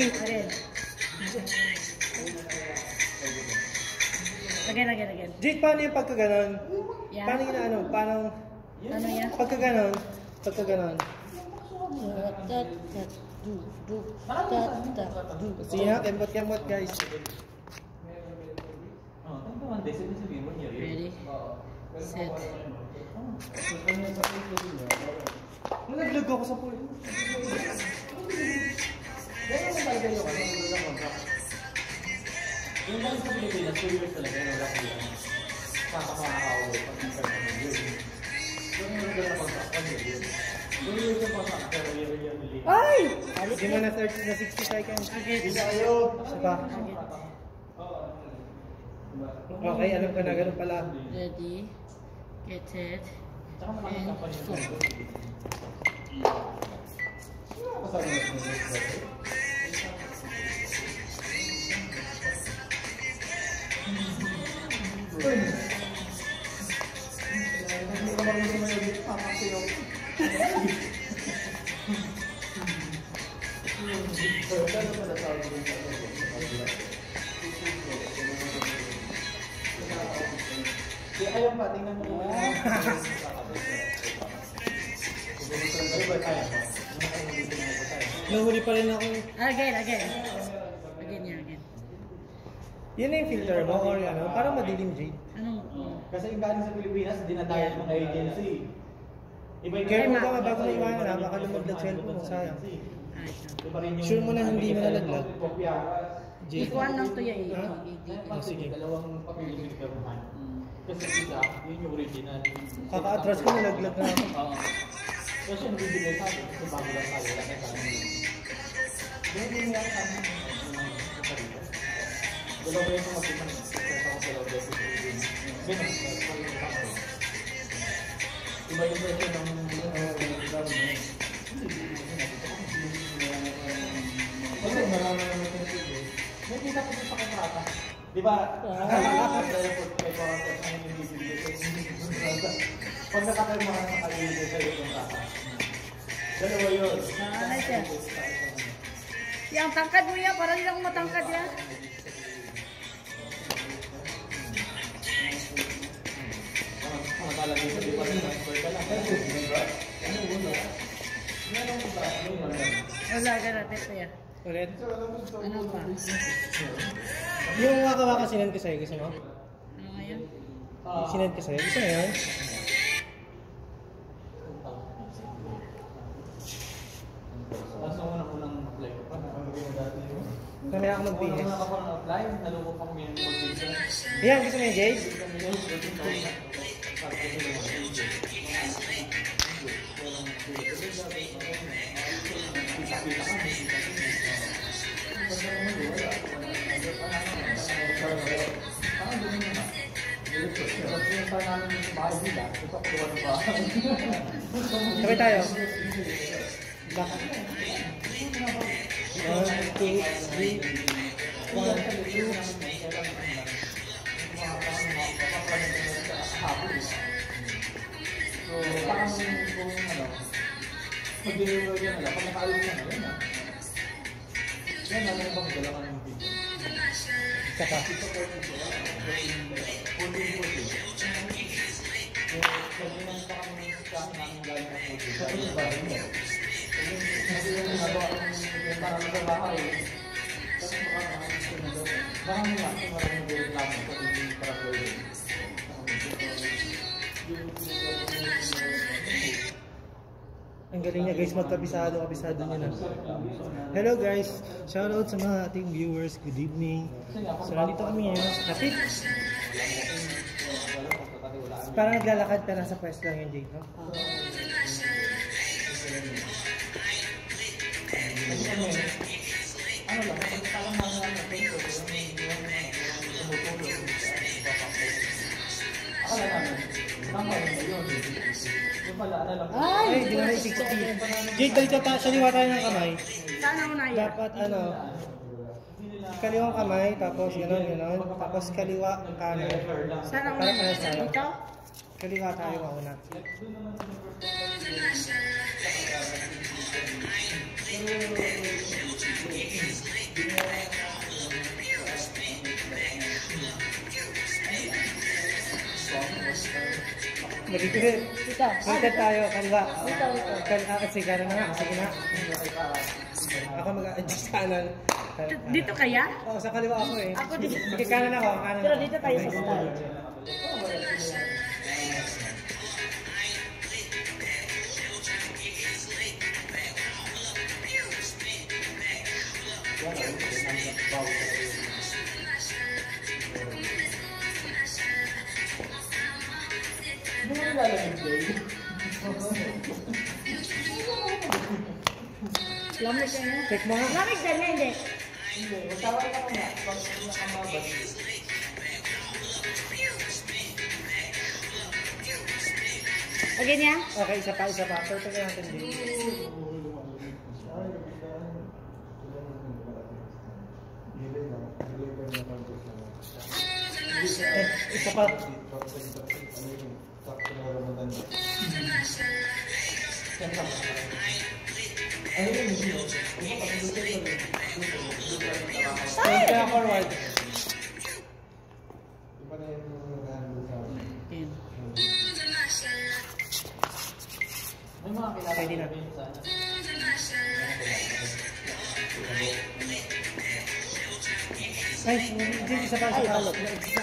Again. Jake, paano yung pagkaganon? Yeah. Paano yung ano? Paano yan? Pagkaganon. Sige na, kembot guys. Ready? Set. Nag-vlog ako sa pool. Yung lang sa Pilipinas, 2 years talaga yung wala ko yan. Kakamakahaw, pag-isip ka ng yun. Yung nagdala na pag-sakon yun. 2 years yung pag-sakon, pero year believe. Ay! Hindi mo na 60 seconds. Bisa kayo! Isa pa. Okay, alam ko na, ganun pala. Ready? Get it. Tsaka malaking company yung Stop. Kasama na yung ayaw pa, tingnan mo. Nahuli pa rin ako. Again. Yun na yung filter mo or ano? Parang madilim, Jade. Kasi yung galing sa Pilipinas, dinadayan mga agency. Careful ka bago na iwanan ha, baka lumaglag cellphone mo, sayang. Sure mo na hindi mo nalaglag. Ikuan lang to yan. Sige. Dalawang papilipin ka naman. Kasi isa, yun yung original. Kaka-atras ko, nalaglag na ako. Kasi yung bibigay sa akin, kasi bago lang tayo, wala na sa amin. Hindi nga sa amin. Dalawa yung magpipan. Kasi ako dalawa beses sa Pilipinas. Ganun, iba yung version ng kasi marami naman yung sige. May kita ko sa kontrata. Di ba? Pag nakakalimutan sa kalibigay sa yung kontrata. Dalawa yun. Yang tangkad mo yan, parang hindi ako matangkad yan. Matalagay sa di pa rin transfer ka lang. Wala ka natin pa yan. Ulit. Ano pa? Yung waka-waka sinend ko sa'yo, gusto mo? Ano ngayon? Sinend ko sa'yo, gusto mo yan? Tapos nung unang apply ko pa, Kamaya ako mag-BS. nung ako apply, naloko pa kami yung motivation. Yan, gusto mo yung Jade? Sabay tayo. Baka. 1, 2, 3. 1, 2. Parang kung ano, mag-deliver yan nila, pag nakaalis na na, yan na. Yan na, may bang dala ka ng video. Saka. Ito po yung dala, 14. So, pag-inan pa kami ng sikahin namin galing ng video. Sabi yung bahay mo. Kasi yung nagawa yung parang sa bahay. Tapos makakakalis ko na doon. Marami nga, kung maraming reklamo sa yung para pwede. Ang galing niya guys, magkabisado niya na. Hello guys, shoutout sa mga ating viewers, good evening. So nandito kami ngayon sa Kapit. Parang naglalakad ka nasa pwesto lang yung Jake, no? Ano lang, parang nakakapito akala namin, tama rin na yun. Yung pala, ano lang. Ay, di na 60. Jake, dali ka saliwa tayo ng kamay. Saan ako na yan? Dapat ano, kaliwang kamay, tapos gano'n. Tapos kaliwa kanan. Saan ako na Para yan? tayo. Dito? Kaliwa tayo mauna. Doon naman Magiging. Dito. Magkat tayo, kaliwa. Dito, dito. Kasi gano'n na nga, sige na. Ako mag-adjust kanan. Dito kaya? Oo, sa kaliwa ako eh. Ako dito. Sige, kanan ako, kanan Pero ako. dito tayo sa style. Hindi mo nilalamig, Jay. Lamig ka na. Check mo nga. Lamig ka na, hindi. Hindi, magtawag ka muna. Pag nakamabas. Okay niya? Okay, isa pa, isa pa. Perfect natin din. Isa pa. Kaya forward. May mga kilala Pwede na. Ay, hindi isa pa, isa pa.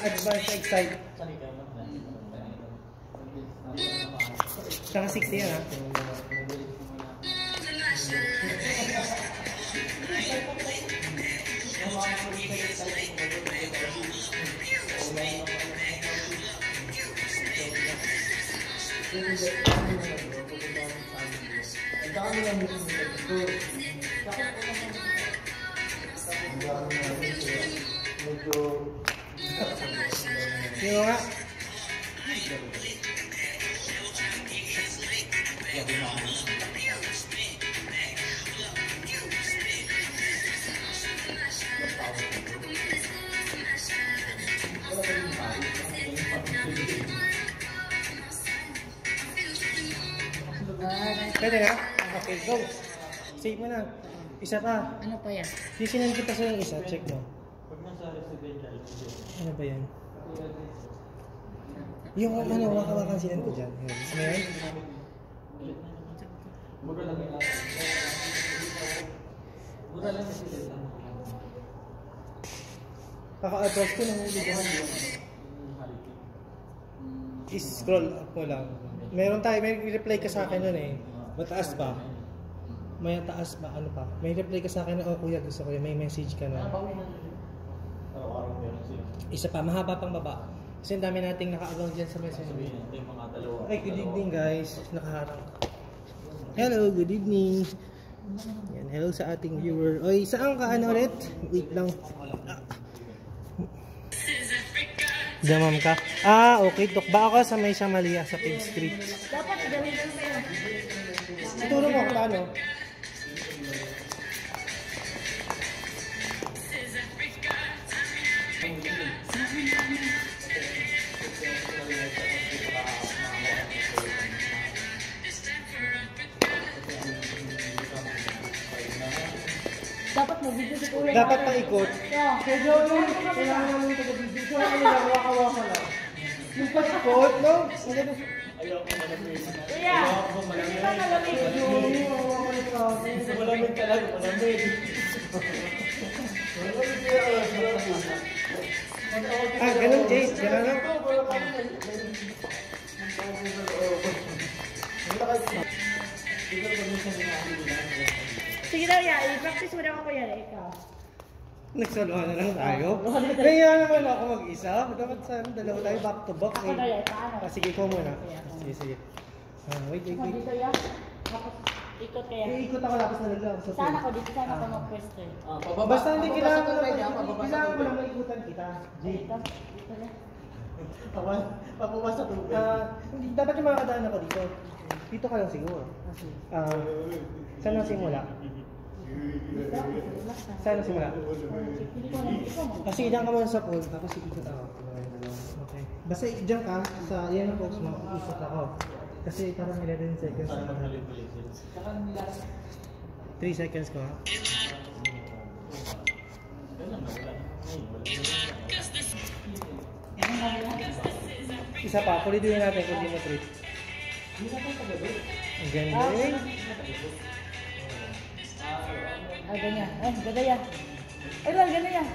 Advance excite. Saka 60 yan ha. Yung nga. Pwede na? Okay, go. Save mo na. Isa pa. Ano pa yan? Sisinan kita sa yung isa. Check mo. Ano ba yan? Yung ano, wakawakan sinan ko dyan. Yan. Ano yan? Kaka-approach ko ng uligahan yun. I-scroll up mo lang. Meron tayo, may reply ka sa akin nun eh. Mataas pa. May taas ba? Ano pa? May reply ka sa akin na, oh kuya, gusto ko yun. May message ka na. Isa pa, mahaba pang baba. Kasi ang dami nating naka-account dyan sa message. Ay, good evening guys. Nakaharang. Hello, good evening. Yan, hello sa ating viewer. Oy, saan ka ano ulit? Wait lang. Damam ka? Ah, okay. Tukba ako sa may Samalia sa Pig Street. Dapat gawin lang sa'yo. Ituro mo kung paano. Dapat mag-video si Kuya. Dapat paikot. Yeah. Kaya kailangan namin taga-video. Kaya kailangan waka-waka lang. Yung paikot, no? Kuya! Hindi ba malamig? Malamig talaga, malamig. Ah, ganun, Jade. Ganun lang. Sige daw yan, i-practice mo naman ko yan, ikaw. Nagsalohan na lang tayo. Kaya naman ako mag-isa. Dapat sana dalawa tayo back to back. Ako daw yan, paano? Ah, sige, ikaw muna. Sige, sige. Wait. Ako dito yan. Tapos ikot kaya. Iikot ako tapos nalaglag ako sa Sana ko dito, sana ko mag-pwesto eh. Basta hindi kailangan ko lang maikutan kita. Jade. Dito, dito yan. Papabas sa tubig. Dapat yung makakadaan ako dito. Dito ka lang siguro. Saan ang simula? Saan ang simula? Hindi ko na, ikaw mo. Kasi idang ka muna sa pool, tapos iikot ako. Okay. Basta idang ka, sa yan ang post mo, iikot ako. Kasi parang 11 seconds na. 3 seconds ko ha. Isa pa, puliduhin natin kung di mo 3. Ang ganda eh. Ganyan. Ganda yan. Ay, lang, ganda yan.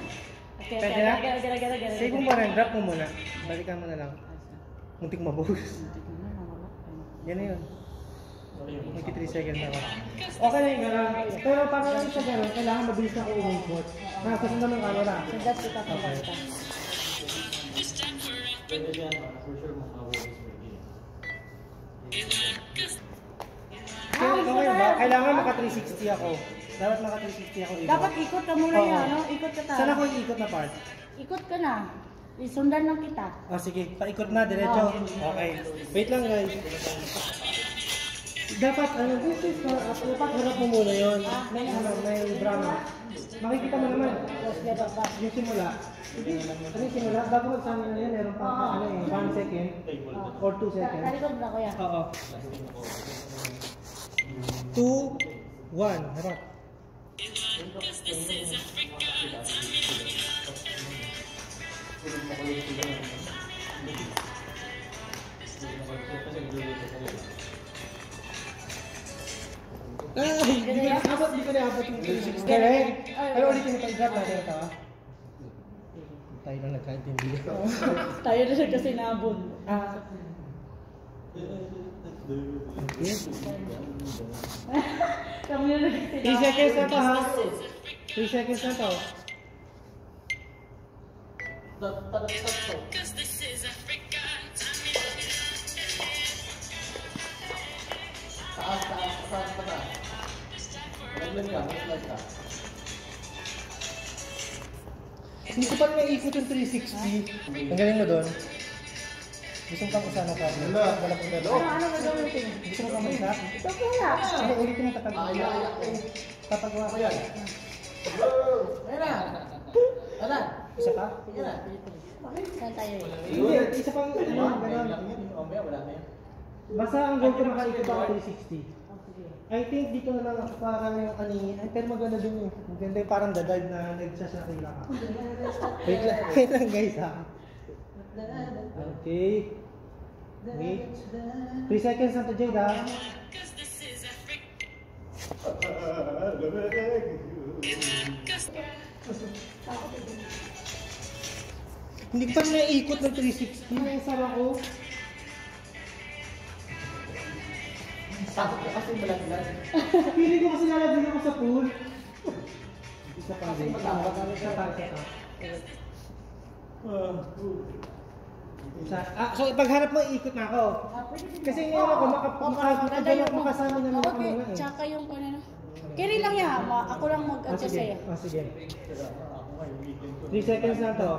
Okay, Pwede na? ganda. Sige mo rin, drop mo muna. Balikan mo na lang. Muntik mabuhos. Yan na yun. Magki 3 seconds ako. Okay na yung gano'n. Pero para lang sa gano'n, kailangan mabilis na ako umikot. Nakasundan ng camera. Sundat kita pa Okay. Pwede yan, for sure makawagis mo yun. Okay ba? Kailangan maka 360 ako. Dapat maka 360 ako ikot. Dapat ikot ka muna Oo. yan, no? Ikot ka ta. Saan ako yung ikot na part? Ikot ka na. Isundan lang kita. Oh, sige, paikot na, diretso. Okay. Wait lang guys. Dapat, this is dapat harap mo muna yun. May drama. Makikita mo naman. Yung simula. Ano yung simula? Bago magsama na yan, meron pa 1 second or 2 seconds. Talikod na ko yan. Oo. 2, 1, harap. Di ko na-abot yung 360. Pero ulitin ito, i-drop natin ito. Tayo lang nagkaintindihan. Tayo na siya kasi naabot. Okay. Kami na nagsisinabot. 3 seconds na to ha. 3 seconds na to. Hindi ko pa rin naikot yung 360. Ang galing mo doon. Gusto mo kang usano ka? Wala pong gano'n. Ano gagawin? Gusto mo kang mag-isa? Ito kaya. Sige, ulitin mo tatagawa. Tatagawa ko yan. Isa pa? Saan tayo eh? Hindi, isa pang gano'n. Basta ang goal ko makaikot ako 360. I think dito na lang ako parang yung kanina. Pero maganda din eh. Maganda yung parang dadad na nagsasakila ka. Wait lang guys ha. Okay. Wait. 3 seconds na to Jade ha. Hindi pa naiikot ng 360. May sama ko. Takot ka kasi malaglag. Pili ko kasi lalagyan ako sa pool. Isa pa din. Isa pa. So pagharap mo, iikot na ako. Kasi ngayon ako, makasama naman ako Okay, mga eh. tsaka yung ano. Carry lang yan. Ako lang mag-adjust sa'yo. Sige. 3 seconds na to.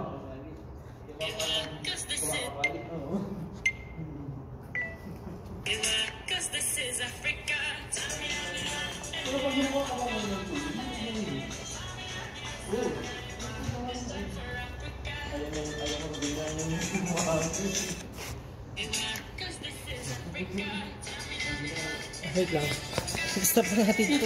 Wait lang. Stop na natin ito.